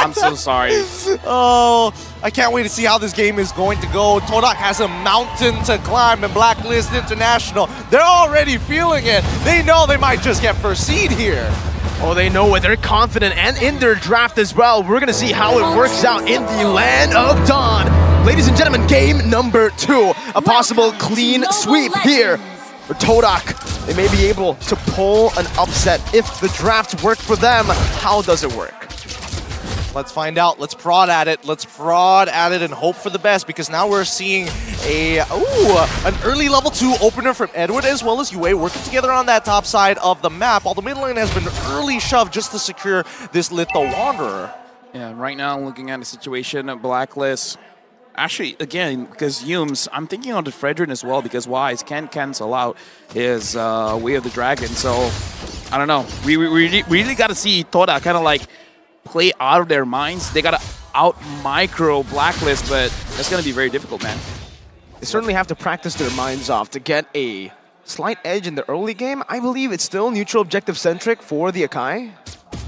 I'm so sorry. Oh, I can't wait to see how this game is going to go. TODAK has a mountain to climb, and Blacklist International, they're already feeling it. They know they might just get first seed here. Oh, they know it. They're confident and in their draft as well. We're going to see how it works out in the land of Dawn. Ladies and gentlemen, game number 2. A possible clean sweep here for TODAK. They may be able to pull an upset if the draft worked for them. How does it work? Let's find out. Let's prod at it. Let's prod at it and hope for the best, because now we're seeing an early level 2 opener from Edward as well as UA working together on that top side of the map. Although mid lane has been early shoved just to secure this Litho Wanderer. Yeah, right now looking at the situation at Blacklist. Actually, again, because Humes, I'm thinking on the Fredrin as well, because Wise can't cancel out his Way of the Dragon. So, I don't know. We really got to see TODAK kind of like play out of their minds. They got to out-micro Blacklist, but that's going to be very difficult, man. They certainly have to practice their minds off to get a slight edge in the early game. I believe it's still neutral objective-centric for the Akai.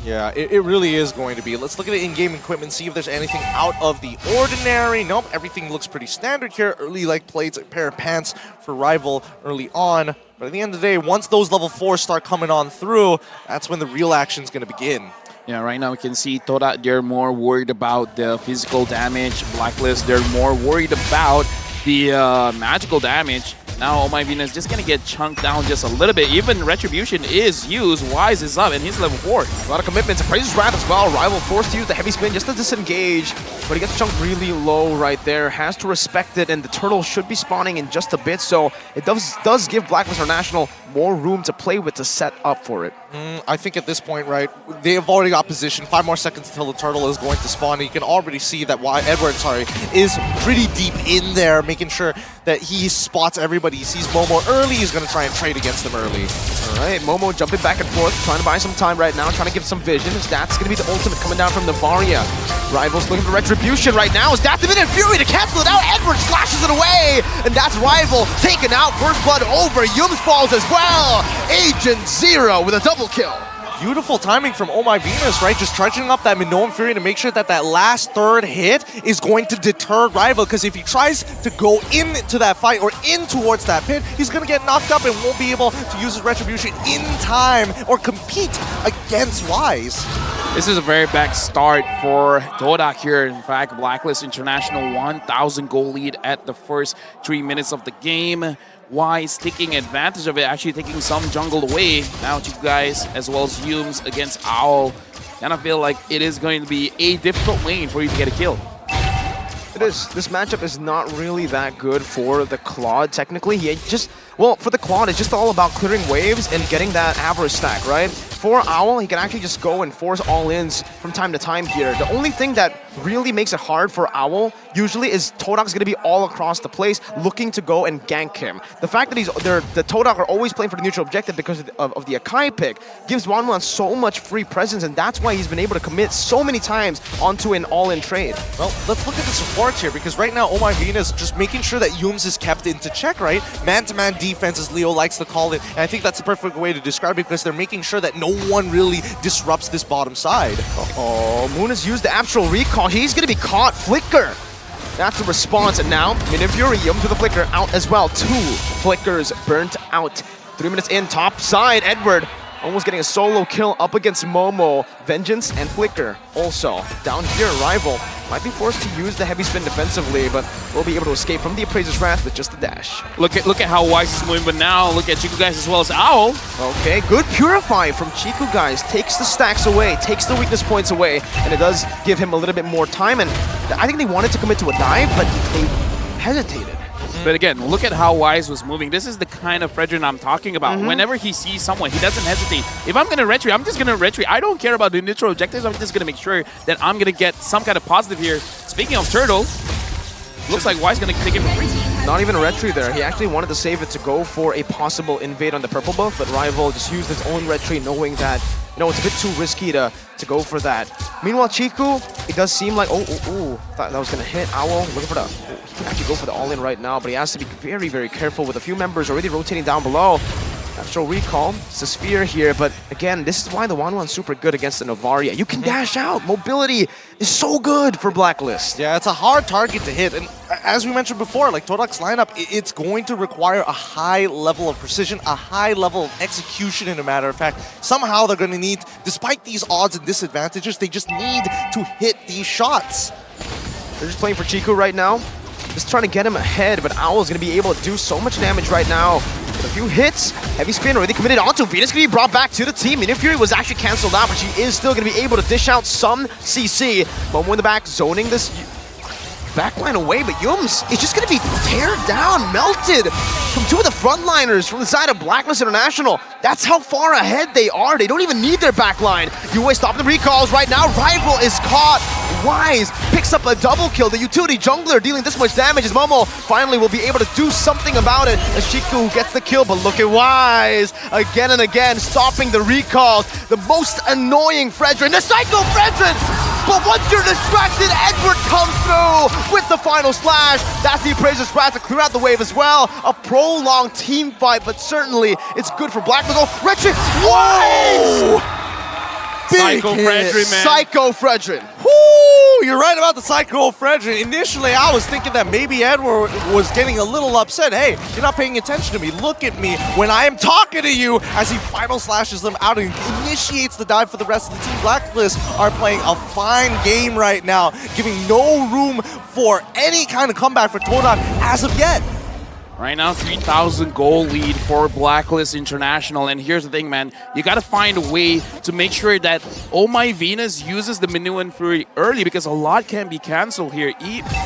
Yeah, it really is going to be. Let's look at the in-game equipment, see if there's anything out of the ordinary. Nope, everything looks pretty standard here. Early like plates, a pair of pants for Rival early on. But at the end of the day, once those level 4s start coming on through, that's when the real action's going to begin. Yeah, right now we can see TODAK, they're more worried about the physical damage. Blacklist, they're more worried about the magical damage. Now Oh My Venus just gonna get chunked down just a little bit. Even Retribution is used. Wise is up and he's level 4. A lot of commitments. Praises Wrath as well. Rival forced to use the heavy spin just to disengage. But he gets chunked really low right there. Has to respect it, and the turtle should be spawning in just a bit. So it does give Blacklist International more room to play with to set up for it. I think at this point, right, they have already got position. 5 more seconds until the turtle is going to spawn. You can already see that Edward, is pretty deep in there, making sure that he spots everybody. He sees Momo early. He's going to try and trade against them early. All right, Momo jumping back and forth, trying to buy some time right now, trying to give some vision. That's going to be the ultimate coming down from Navaria. Rivals looking for Retribution right now. That's the minute Fury to cancel it out. Edward slashes it away, and that's Rival taken out. First blood over. Yums falls as well. Agent Zero with a double kill. Beautiful timing from Oh My Venus, right? Just trudging up that Minoan Fury to make sure that that last third hit is going to deter Rival, because if he tries to go into that fight or in towards that pit, he's going to get knocked up and won't be able to use his Retribution in time or compete against Wise. This is a very bad start for TODAK here. In fact, Blacklist International 1,000 goal lead at the first 3 minutes of the game. Wise taking advantage of it, actually taking some jungle away. Now you guys, as well as Humes against Owl, kind of feel like it is going to be a difficult lane for you to get a kill. It is. This matchup is not really that good for the Claude, technically. For the Claude, it's just all about clearing waves and getting that average stack, right? For Owl, he can actually just go and force all-ins from time to time here. The only thing that really makes it hard for Owl usually is TODAK's going to be all across the place looking to go and gank him. The fact that the TODAK are always playing for the neutral objective because of the Akai pick gives Wanwan so much free presence, and that's why he's been able to commit so many times onto an all-in trade. Well, let's look at the supports here, because right now Oh My Venus just making sure that Humes is kept into check, right? Man-to-man defense, as Leo likes to call it, and I think that's the perfect way to describe it, because they're making sure that no one really disrupts this bottom side. Moon has used the actual recall. He's going to be caught. Flicker. That's the response, and now Minion Fury to the Flicker out as well. 2 Flickers burnt out. 3 minutes in, top side. Edward almost getting a solo kill up against Momo. Vengeance and Flicker also down here. Rival might be forced to use the heavy spin defensively, but will be able to escape from the Appraiser's Wrath with just a dash. Look at how Wise is moving, but now look at Chiku guys as well as Owl. Okay, good Purify from Chiku guys. Takes the stacks away, takes the weakness points away, and it does give him a little bit more time. And I think they wanted to commit to a dive, but they hesitated. But again, look at how Wise was moving. This is the kind of Fredrin I'm talking about. Whenever he sees someone, he doesn't hesitate. If I'm going to retreat, I'm just going to retreat. I don't care about the neutral objectives. I'm just going to make sure that I'm going to get some kind of positive here. Speaking of Turtle, looks like Wise going to take it for free. Not even a retreat there. He actually wanted to save it to go for a possible invade on the purple buff, but Rival just used his own retreat knowing that, it's a bit too risky to go for that. Meanwhile, Chiku, it does seem like, thought that was going to hit Owl. Looking for he can actually go for the all-in right now, but he has to be very, very careful with a few members already rotating down below. Natural recall. It's a sphere here, but again, this is why the 1-1's super good against the Novaria. You can dash out. Mobility is so good for Blacklist. Yeah, it's a hard target to hit, and as we mentioned before, like TODAK's lineup, it's going to require a high level of precision, a high level of execution, in a matter of fact. Somehow they're going to need, despite these odds and disadvantages, they just need to hit these shots. They're just playing for Chiku right now. Just trying to get him ahead, but Owl's going to be able to do so much damage right now. With a few hits, heavy spin already committed onto Venus, going to be brought back to the team. Minion Fury was actually cancelled out, but she is still going to be able to dish out some CC. Momo in the back, zoning this backline away, but Yums is just going to be teared down, melted from two of the frontliners from the side of Blacklist International. That's how far ahead they are. They don't even need their backline. Yue stopping the recalls right now. Rival is caught. Wise picks up a double kill. The utility jungler dealing this much damage as Momo finally will be able to do something about it as Chiku gets the kill, but look at Wise again and again stopping the recalls. The most annoying Fredrin, the Psycho Fredrin! But once you're distracted, Edward comes through with the final slash. That's the Appraiser Sprat to clear out the wave as well. A prolonged team fight, but certainly it's good for Blacklist. Oh, Retchik! Whoa! Psycho Fredrin, man. Psycho Fredrin. Woo! You're right about the Psycho Fredrin. Initially, I was thinking that maybe Edward was getting a little upset. Hey, you're not paying attention to me. Look at me when I am talking to you, as he final slashes them out and initiates the dive for the rest of the team. Blacklist are playing a fine game right now, giving no room for any kind of comeback for TODAK as of yet. Right now, 3,000 goal lead for Blacklist International. And here's the thing, man. You got to find a way to make sure that Oh My Venus uses the Minion Fury early, because a lot can be canceled here,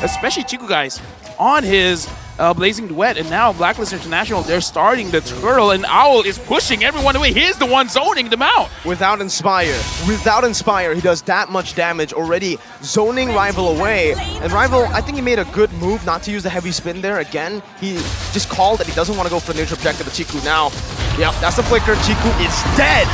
especially Chiku, guys, on his Blazing Duet. And now Blacklist International, they're starting the turtle, and Owl is pushing everyone away. He's the one zoning them out. Without Inspire, he does that much damage already, zoning Rival away. And Rival, I think he made a good move not to use the heavy spin there. Again, he just called that he doesn't want to go for the neutral objective of Chiku now. Yep, that's the flicker. Chiku is dead.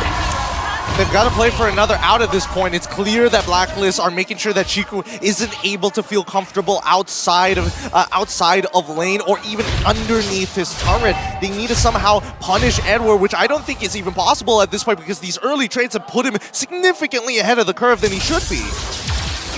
They've got to play for another out at this point. It's clear that Blacklist are making sure that Chiku isn't able to feel comfortable outside of lane or even underneath his turret. They need to somehow punish Edward, which I don't think is even possible at this point, because these early trades have put him significantly ahead of the curve than he should be.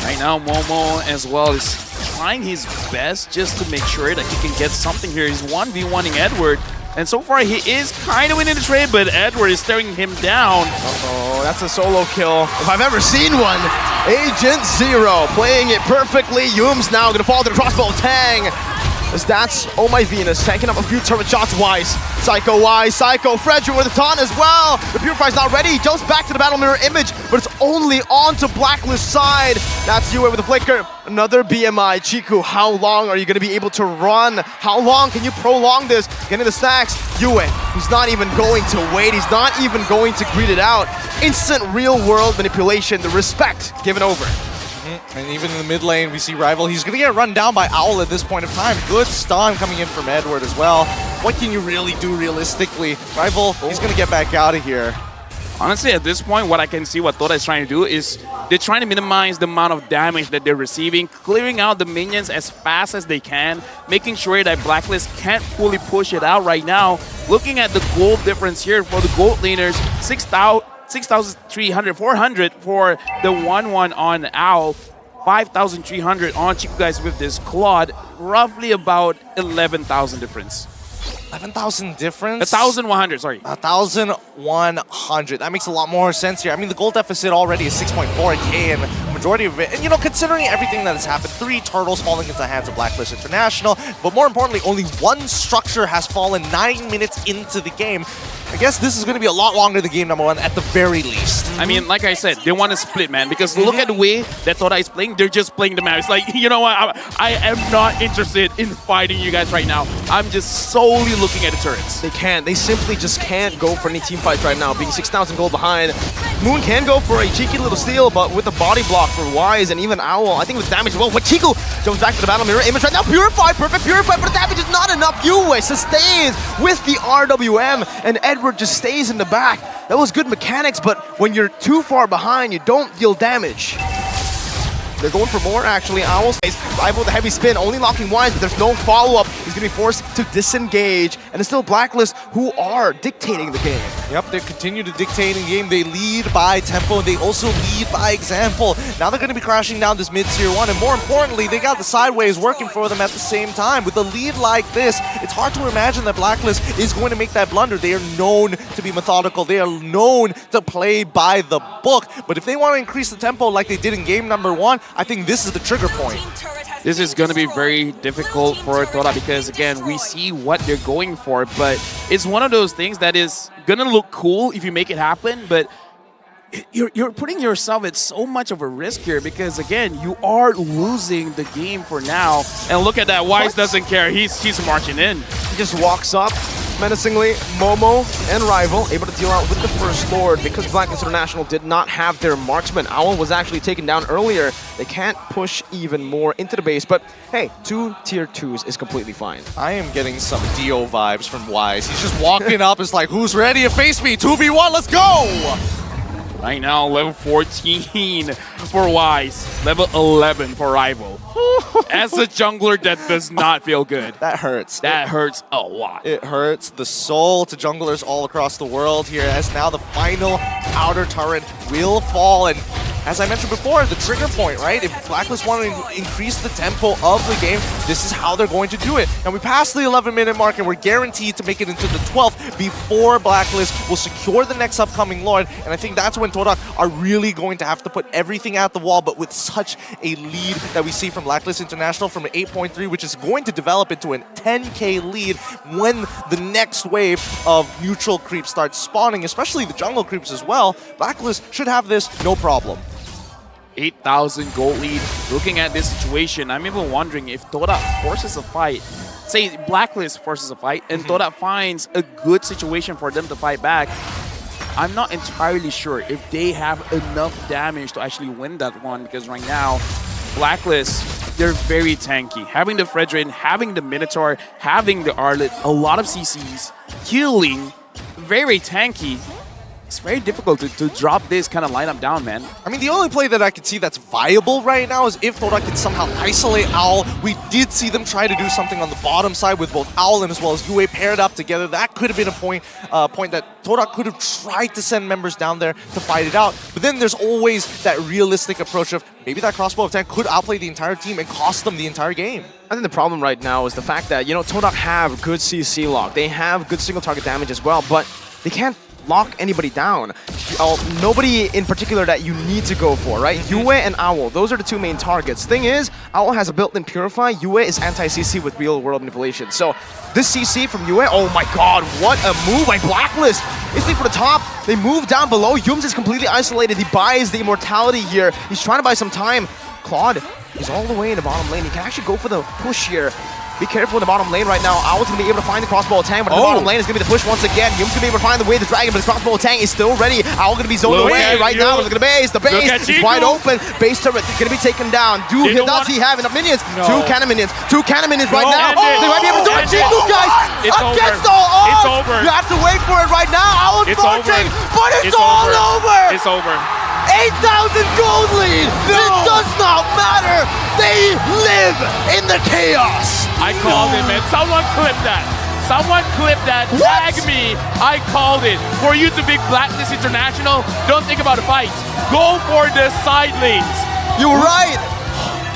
Right now, Momo as well is trying his best just to make sure that he can get something here. He's 1v1ing Edward. And so far, he is kind of winning the trade, but Edward is staring him down. Uh-oh, that's a solo kill, if I've ever seen one. Agent Zero playing it perfectly. Yums now going to fall to the crossbow of Tang. As that's Oh My Venus tanking up a few turret shots. Wise, Psycho Fredrin with a taunt as well. The Purifier's not ready. He jumps back to the battle mirror image, but it's only onto Blacklist side. That's Yue with a flicker. Another BMI. Chiku, how long are you going to be able to run? How long can you prolong this? Getting the stacks. Yue, he's not even going to wait. He's not even going to greet it out. Instant real-world manipulation. The respect given over. And even in the mid lane, we see Rival. He's going to get run down by Owl at this point of time. Good stun coming in from Edward as well. What can you really do realistically? Rival, he's going to get back out of here. Honestly, at this point, what I can see what TODAK is trying to do is they're trying to minimize the amount of damage that they're receiving, clearing out the minions as fast as they can, making sure that Blacklist can't fully push it out right now. Looking at the gold difference here for the gold laners, 6,300, 400 for the 1-1 on Owl, 5,300 on Chiku, guys, with this Claude, roughly about 11,000 difference. 11,000 difference? 1,100, sorry. 1,100. That makes a lot more sense here. I mean, the gold deficit already is 6.4k, and the majority of it, and you know, considering everything that has happened, 3 turtles falling into the hands of Blacklist International, but more importantly, only 1 structure has fallen 9 minutes into the game. I guess this is going to be a lot longer than game number 1 at the very least. I mean, like I said, they want to split, man, because look at the way that TODAK is playing. They're just playing the map. It's like, you know what, I am not interested in fighting you guys right now. I'm just solely looking at the turrets. They can't. They simply just can't go for any team fights right now, being 6,000 gold behind. Moon can go for a cheeky little steal, but with the body block for Wise and even Owl, I think with damage as well. But Chiku jumps back to the battle mirror image right now. Purify, perfect Purify, but the damage is not enough. Yue sustains with the RWM, and Edward just stays in the back. That was good mechanics, but when you're too far behind, you don't deal damage. They're going for more, actually. Owl's rival with a heavy spin, only locking wise, but there's no follow-up. He's going to be forced to disengage. And it's still BLACKLIST who are dictating the game. Yep, they continue to dictate in game. They lead by tempo, and they also lead by example. Now they're going to be crashing down this mid-tier 1, and more importantly, they got the sideways working for them at the same time. With a lead like this, it's hard to imagine that BLACKLIST is going to make that blunder. They are known to be methodical. They are known to play by the book. But if they want to increase the tempo like they did in game number 1, I think this is the trigger point. This is going to be very difficult for TODAK because, again, we see what they're going for, but it's one of those things that is going to look cool if you make it happen, but you're putting yourself at so much of a risk here because, again, you are losing the game for now. And look at that, Wise doesn't care. He's marching in. He just walks up menacingly. Momo and Rival able to deal out with the First Lord because BLACKLIST International did not have their marksman. Owl was actually taken down earlier. They can't push even more into the base, but hey, 2 tier 2s is completely fine. I am getting some Dio vibes from Wise. He's just walking up. It's like, who's ready to face me? 2v1, let's go! Right now, level 14 for Wise, level 11 for Rival. As a jungler, that does not feel good. That hurts. That hurts a lot. It hurts the soul to junglers all across the world here, as now the final outer turret will fall. And as I mentioned before, the trigger point, right? If BLACKLIST want to increase the tempo of the game, this is how they're going to do it. And we passed the 11-minute mark, and we're guaranteed to make it into the 12th before BLACKLIST will secure the next upcoming Lord. And I think that's when TODAK are really going to have to put everything at the wall, but with such a lead that we see from BLACKLIST International from an 8.3, which is going to develop into a 10k lead when the next wave of neutral creeps starts spawning, especially the jungle creeps as well. BLACKLIST should have this no problem. 8,000 gold lead. Looking at this situation, I'm even wondering if TODAK forces a fight. Say BLACKLIST forces a fight, and TODAK finds a good situation for them to fight back. I'm not entirely sure if they have enough damage to actually win that one, because right now, BLACKLIST, they're very tanky. Having the Fredrin, having the Minotaur, having the Arlet, a lot of CCs, healing, very tanky. It's very difficult to drop this kind of lineup down, man. I mean, the only play that I could see that's viable right now is if TODAK can somehow isolate Owl. We did see them try to do something on the bottom side with both Owl and as well as Yue paired up together. That could have been a point that TODAK could have tried to send members down there to fight it out. But then there's always that realistic approach of maybe that crossbow attack could outplay the entire team and cost them the entire game. I think the problem right now is the fact that, TODAK have good CC lock. They have good single target damage as well, but they can't lock anybody down. Nobody in particular that you need to go for, right? Yue and Owl, those are the two main targets. Thing is, Owl has a built-in Purify, Yue is anti-CC with real-world manipulation. So this CC from Yue, oh my god, what a move by BLACKLIST! Instantly for the top, they move down below, Yums is completely isolated, he buys the immortality here, he's trying to buy some time. Claude is all the way in the bottom lane, he can actually go for the push here. Be careful in the bottom lane right now. Owl's going to be able to find the crossbow tank, but in the bottom lane is going to be the push once again. Yum's going to be able to find the way the dragon, but his crossbow tank is still ready. Owl going to be zoned away right now. Look at the base. The base is wide open. Base turret going to be taken down. Does he have enough minions? No. Two cannon minions right now. They might be able to do it. Jingle, guys! Against all odds! It's over. You have to wait for it right now. Owl's marching, but it's all over! It's over. 8,000 gold lead! No. It does not matter! They live in the chaos! I called it, man. Someone clip that. Someone clip that. Tag me. I called it. For you to be BLACKLIST International, don't think about a fight. Go for the side lanes. You're right!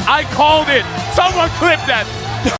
I called it. Someone clip that.